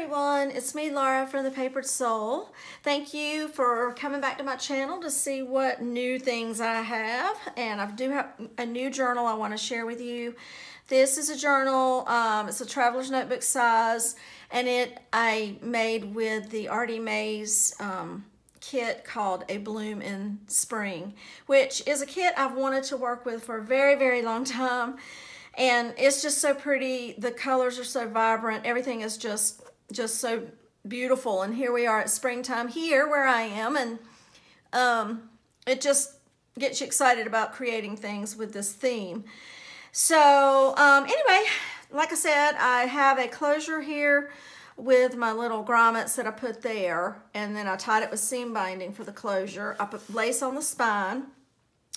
everyone, it's me Laura from the Papered Soul. Thank you for coming back to my channel to see what new things I have, and I do have a new journal I want to share with you. This is a journal, it's a traveler's notebook size, and I made with the ARTYmaze kit called A Bloom in Spring, which is a kit I've wanted to work with for a very long time. And it's just so pretty. The colors are so vibrant. Everything is just so beautiful. And here we are at springtime here where I am. And it just gets you excited about creating things with this theme. So anyway, like I said, I have a closure here with my little grommets that I put there. And then I tied it with seam binding for the closure. I put lace on the spine.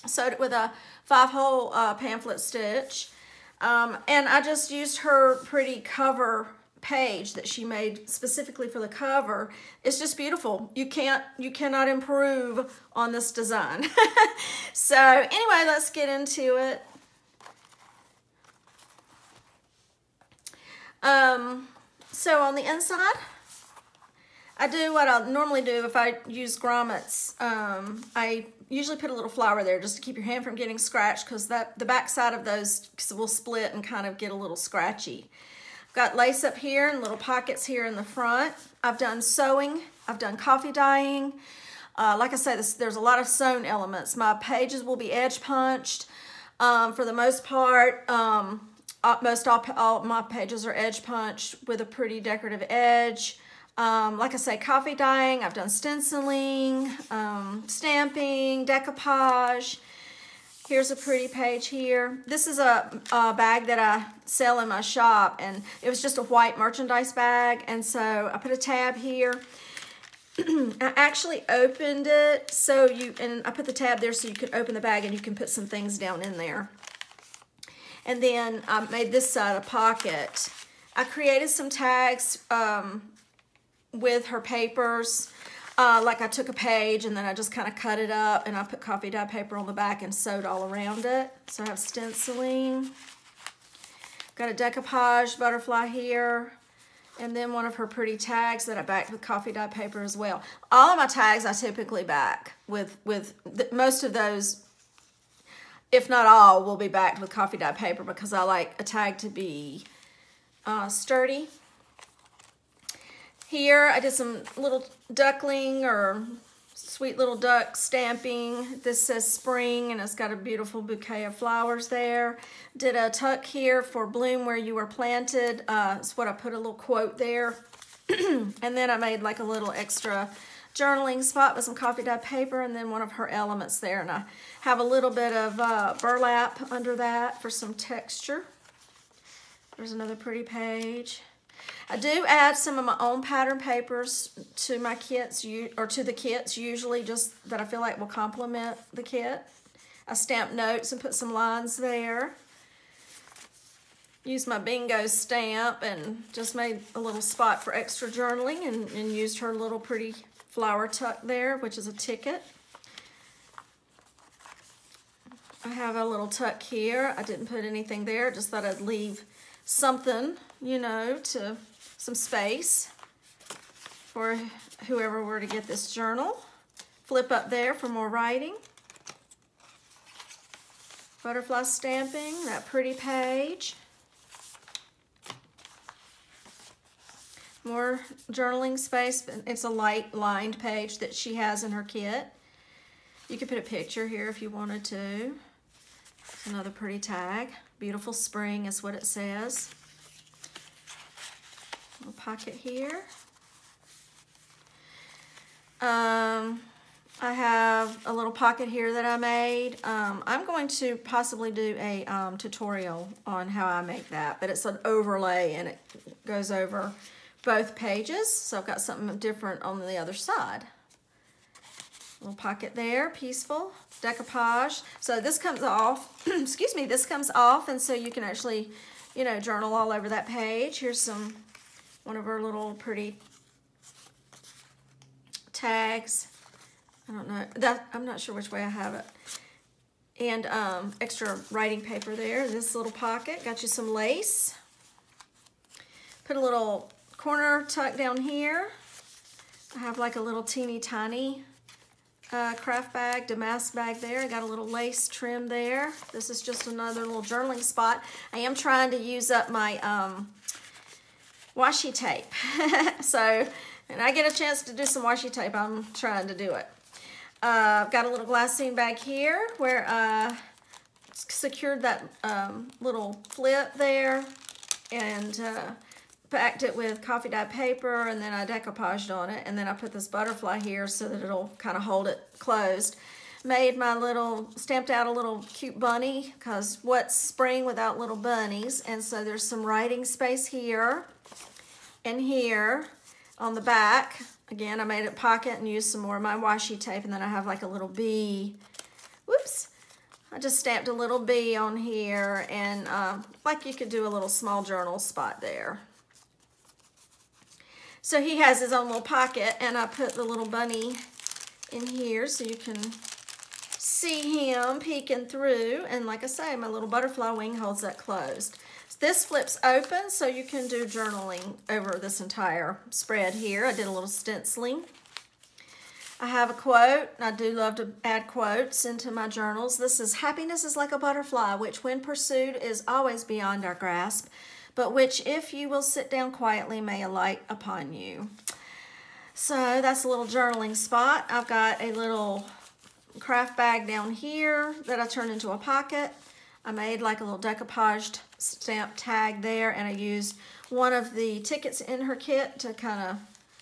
Sewed it with a 5-hole pamphlet stitch. And I just used her pretty cover page that she made specifically for the cover. It's just beautiful. You cannot improve on this design. So anyway, let's get into it. So on the inside, I do what I normally do if I use grommets. I usually put a little flower there just to keep your hand from getting scratched, because the back side of those will split and kind of get a little scratchy. I've got lace up here and little pockets here in the front. I've done sewing. I've done coffee dyeing. Like I said, there's a lot of sewn elements. My pages will be edge punched. For the most part, all my pages are edge punched with a pretty decorative edge. Like I say, coffee dyeing, I've done stenciling, stamping, decoupage. Here's a pretty page here. This is a bag that I sell in my shop, and it was just a white merchandise bag, and so I put a tab here. I actually opened it and I put the tab there so you could open the bag and you can put some things down in there. And then I made this side a pocket. I created some tags with her papers. Like I took a page and then I just kind of cut it up and I put coffee dye paper on the back and sewed all around it. So I have stenciling. Got a decoupage butterfly here. And then one of her pretty tags that I backed with coffee dye paper as well. All of my tags I typically back with most of those, if not all, will be backed with coffee dye paper because I like a tag to be sturdy. Here I did some little duckling or sweet little duck stamping. This says spring and it's got a beautiful bouquet of flowers there. Did a tuck here for bloom where you were planted. That's what I put a little quote there. And then I made like a little extra journaling spot with some coffee dye paper and then one of her elements there. And I have a little bit of burlap under that for some texture. There's another pretty page. I do add some of my own pattern papers to my kits, or to the kits, usually just that I feel like will complement the kit. I stamp notes and put some lines there. Used my bingo stamp and just made a little spot for extra journaling and used her little pretty flower tuck there, which is a ticket. I have a little tuck here. I didn't put anything there, just thought I'd leave something, you know, to some space for whoever were to get this journal. Flip up there for more writing. Butterfly stamping, that pretty page. More journaling space. It's a light lined page that she has in her kit. You could put a picture here if you wanted to. Another pretty tag. Beautiful spring is what it says. Little pocket here. I have a little pocket here that I made. I'm going to possibly do a tutorial on how I make that, but it's an overlay and it goes over both pages. So I've got something different on the other side. Little pocket there, peaceful, decoupage. So this comes off, excuse me, this comes off, and so you can actually, you know, journal all over that page. Here's one of her little pretty tags. I don't know, I'm not sure which way I have it. And extra writing paper there. This little pocket, got you some lace. Put a little corner tuck down here, I have like a little teeny tiny craft bag, damask bag there. I got a little lace trim there. This is just another little journaling spot. I am trying to use up my washi tape. So, and I get a chance to do some washi tape, I'm trying to do it. I've got a little glassine bag here where I secured that little flip there and packed it with coffee dye paper, and then I decoupaged on it, and then I put this butterfly here so that it'll kind of hold it closed. Made my little, stamped out a little cute bunny, because what's spring without little bunnies? And so there's some writing space here and here on the back. Again, I made a pocket and used some more of my washi tape, and then I have like a little bee. Whoops. I just stamped a little bee on here, and like you could do a little small journal spot there. So he has his own little pocket, and I put the little bunny in here so you can see him peeking through. And like I say, my little butterfly wing holds that closed. This flips open so you can do journaling over this entire spread here. I did a little stenciling. I have a quote. I do love to add quotes into my journals. This is, "Happiness is like a butterfly, which when pursued is always beyond our grasp, but which if you will sit down quietly may alight upon you." So that's a little journaling spot. I've got a little craft bag down here that I turned into a pocket. I made like a little decoupaged stamp tag there, and I used one of the tickets in her kit to kind of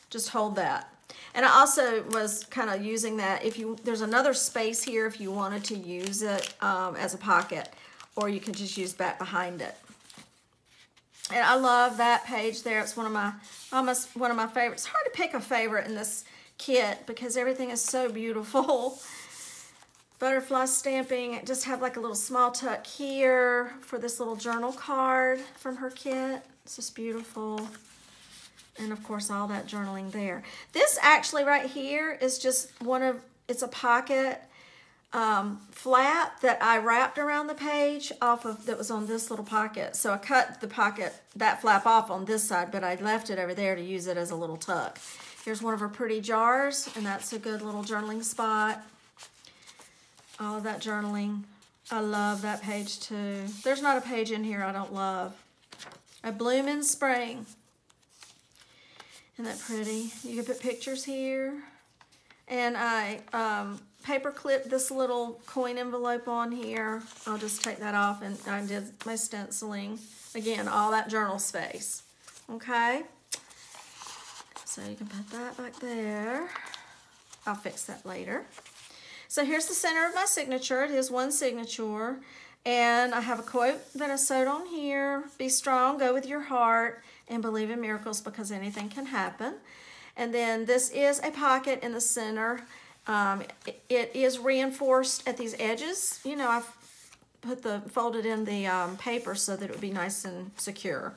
just hold that. And I also was kind of using that, there's another space here if you wanted to use it as a pocket, or you can just use back behind it. And I love that page there. It's almost one of my favorites. It's hard to pick a favorite in this kit because everything is so beautiful. Butterfly stamping. Just have like a little small tuck here for this little journal card from her kit. It's just beautiful. And of course all that journaling there. This actually right here is just it's a pocket flap that I wrapped around the page that was on this little pocket. So I cut the pocket, that flap off on this side, but I left it over there to use it as a little tuck. Here's one of her pretty jars, and that's a good little journaling spot. All of that journaling. I love that page too. There's not a page in here I don't love. A bloom in spring. Isn't that pretty? You can put pictures here. And I paper clipped this little coin envelope on here. I'll just take that off, and I did my stenciling. Again, all that journal space. Okay? So you can put that back there. I'll fix that later. So here's the center of my signature. It is one signature. And I have a quote that I sewed on here. "Be strong, go with your heart, and believe in miracles because anything can happen." And then this is a pocket in the center. It is reinforced at these edges. You know, I've folded in the paper so that it would be nice and secure.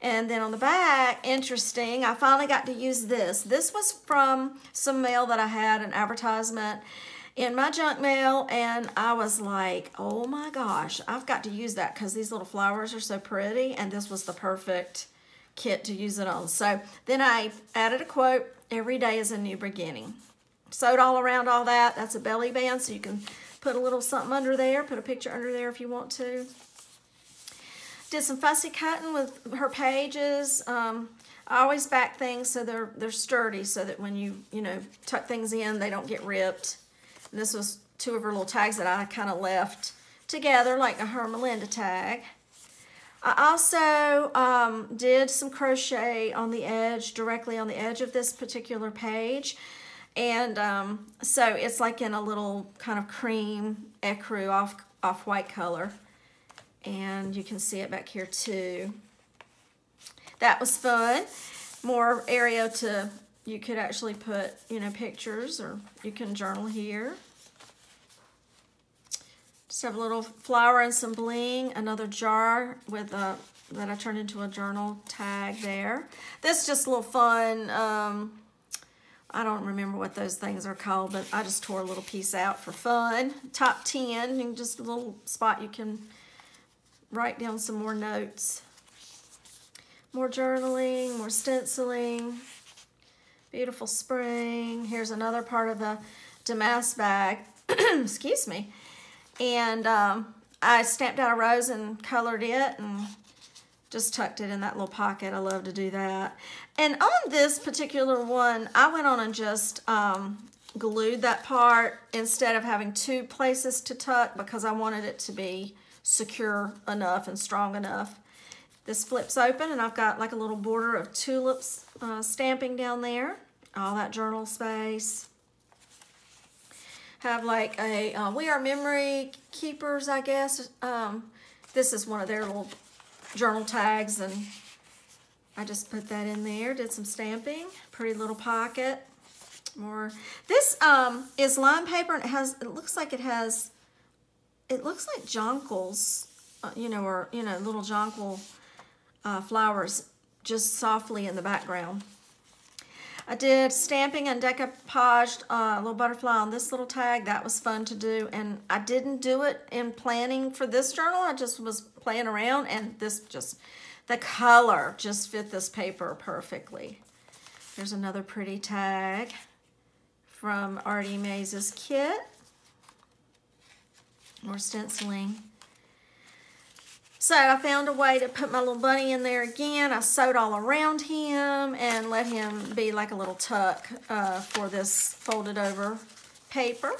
And then on the back, interesting, I finally got to use this. This was from some mail that I had, an advertisement in my junk mail, and I was like, oh my gosh, I've got to use that because these little flowers are so pretty, and this was the perfect kit to use it on. So then I added a quote, "Every day is a new beginning." Sewed all around all that. That's a belly band, so you can put a little something under there, put a picture under there if you want to. Did some fussy cutting with her pages. I always back things so they're sturdy, so that when you tuck things in, they don't get ripped. And this was two of her little tags that I kind of left together, like her Melinda tag. I also did some crochet on the edge, directly on the edge of this particular page. And so it's like in a little kind of cream ecru off-white color. And you can see it back here too. That was fun. More area you could actually put, pictures, or you can journal here. Just have a little flower and some bling. Another jar with that I turned into a journal tag there. This is just a little fun. I don't remember what those things are called, but I just tore a little piece out for fun. Top 10, and just a little spot you can write down some more notes. more journaling, more stenciling. Beautiful spring. Here's another part of the damask bag. Excuse me. And I stamped out a rose and colored it and just tucked it in that little pocket. I love to do that. And on this particular one, I went on and just glued that part instead of having two places to tuck because I wanted it to be secure enough and strong enough. This flips open and I've got like a little border of tulips stamping down there. All that journal space. Have like a, we are memory keepers, I guess. This is one of their little journal tags, and I just put that in there, did some stamping. Pretty little pocket. More. This is lime paper, and it looks like jonquils, or little jonquil flowers just softly in the background. I did stamping and decoupaged a little butterfly on this little tag. That was fun to do, and I didn't do it in planning for this journal. I just was playing around, and the color just fit this paper perfectly. There's another pretty tag from ARTYmaze's kit. More stenciling. So I found a way to put my little bunny in there again. I sewed all around him and let him be like a little tuck for this folded over paper.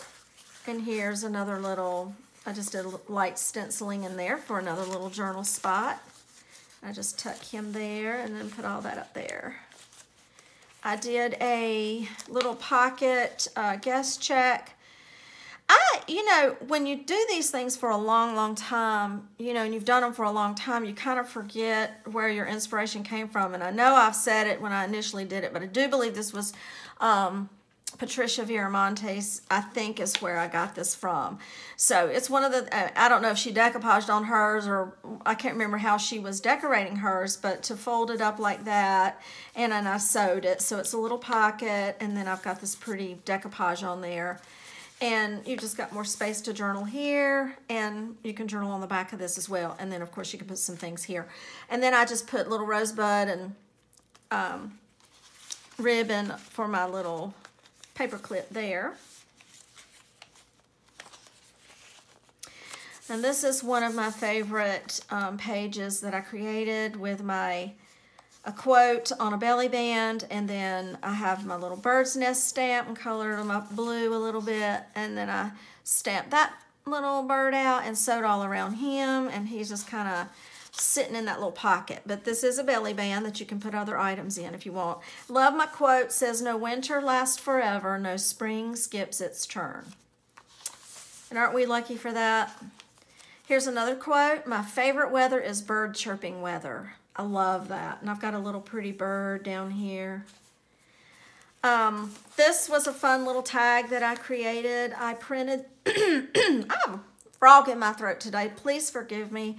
And here's another little, I just did a light stenciling in there for another little journal spot. I just tuck him there and then put all that up there. I did a little pocket guest check. When you do these things for a long, long time, and you've done them for a long time, you kind of forget where your inspiration came from. And I know I've said it when I initially did it, but I do believe this was Patricia Viramontes, I think is where I got this from. So it's one of the, I don't know if she decoupaged on hers, or I can't remember how she was decorating hers, but to fold it up like that, and then I sewed it. So it's a little pocket, and then I've got this pretty decoupage on there. And you've just got more space to journal here, and you can journal on the back of this as well. And then, of course, you can put some things here. And then I just put little rosebud and ribbon for my little paper clip there. And this is one of my favorite pages that I created with a quote on a belly band, and then I have my little bird's nest stamp and colored them up blue a little bit, and then I stamped that little bird out and sewed all around him, and he's just kind of sitting in that little pocket. But this is a belly band that you can put other items in if you want. Love my quote, says, "No winter lasts forever, no spring skips its turn." And aren't we lucky for that? Here's another quote, "My favorite weather is bird chirping weather." I love that. And I've got a little pretty bird down here. This was a fun little tag that I created. I printed, I have a frog in my throat today. Please forgive me.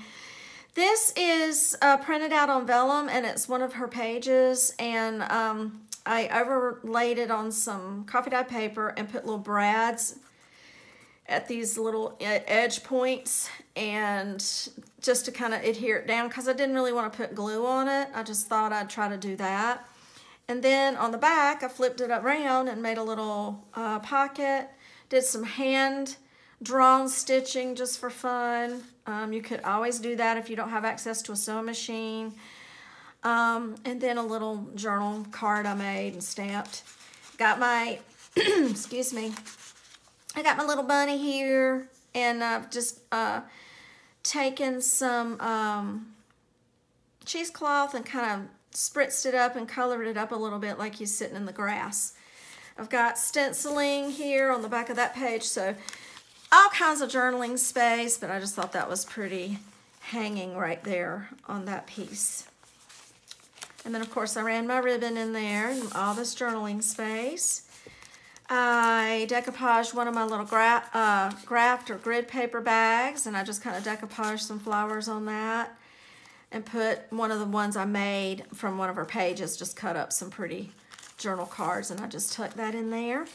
This is printed out on vellum, and it's one of her pages. And I overlaid it on some coffee dye paper and put little brads at these little edge points, and just to kind of adhere it down, because I didn't really want to put glue on it. I just thought I'd try to do that. And then on the back, I flipped it around and made a little pocket. Did some hand-drawn stitching just for fun. You could always do that if you don't have access to a sewing machine. And then a little journal card I made and stamped. Got my, excuse me, I got my little bunny here, and I've just taken some cheesecloth and kind of spritzed it up and colored it up a little bit like he's sitting in the grass. I've got stenciling here on the back of that page, so all kinds of journaling space, but I just thought that was pretty hanging right there on that piece. And then, of course, I ran my ribbon in there and all this journaling space. I decoupaged one of my little graft or grid paper bags, and I just kind of decoupaged some flowers on that and put one of the ones I made from one of her pages, just cut up some pretty journal cards, and I just tucked that in there.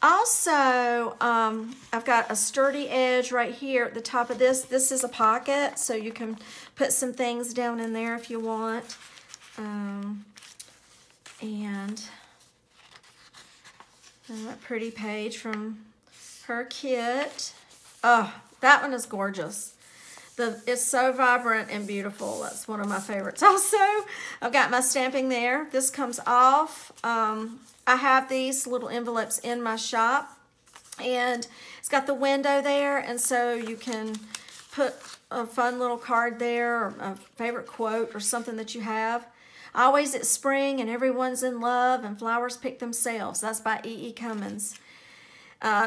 Also, I've got a sturdy edge right here at the top of this. This is a pocket, so you can put some things down in there if you want. And that pretty page from her kit. Oh, that one is gorgeous. It's so vibrant and beautiful. That's one of my favorites. Also, I've got my stamping there. This comes off. I have these little envelopes in my shop, and it's got the window there, and so you can put a fun little card there, or a favorite quote, or something that you have. Always it's spring and everyone's in love and flowers pick themselves. That's by E.E. Cummins.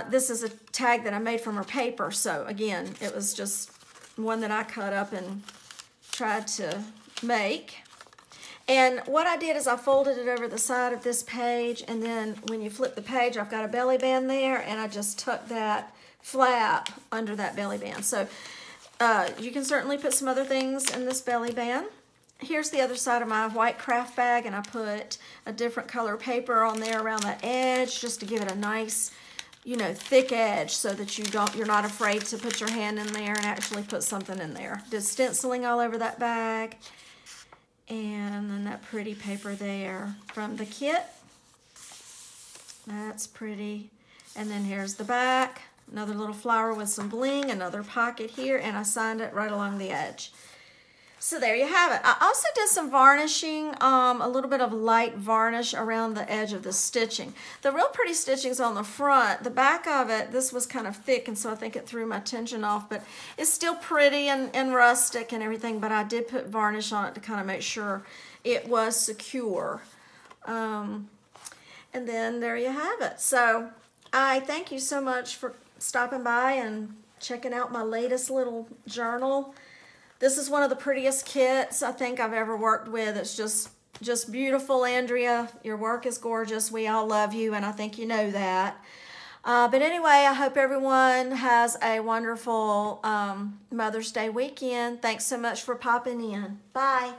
This is a tag that I made from her paper. So again, it was just one that I cut up and tried to make. And what I did is I folded it over the side of this page, and then when you flip the page, I've got a belly band there, and I just tucked that flap under that belly band. So you can certainly put some other things in this belly band. Here's the other side of my white craft bag, and I put a different color paper on there around the edge just to give it a nice, you know, thick edge, so that you're not afraid to put your hand in there and actually put something in there. Did stenciling all over that bag, and then that pretty paper there from the kit. That's pretty. And then here's the back, another little flower with some bling, another pocket here, and I signed it right along the edge. So there you have it. I also did some varnishing, a little bit of light varnish around the edge of the stitching. The real pretty stitching's on the front. The back of it, this was kind of thick, and so I think it threw my tension off, but it's still pretty and rustic and everything, but I did put varnish on it to kind of make sure it was secure. And then there you have it. So I thank you so much for stopping by and checking out my latest little journal. This is one of the prettiest kits I think I've ever worked with. It's just beautiful, Andrea. Your work is gorgeous. We all love you, and I think you know that. But anyway, I hope everyone has a wonderful Mother's Day weekend. Thanks so much for popping in. Bye.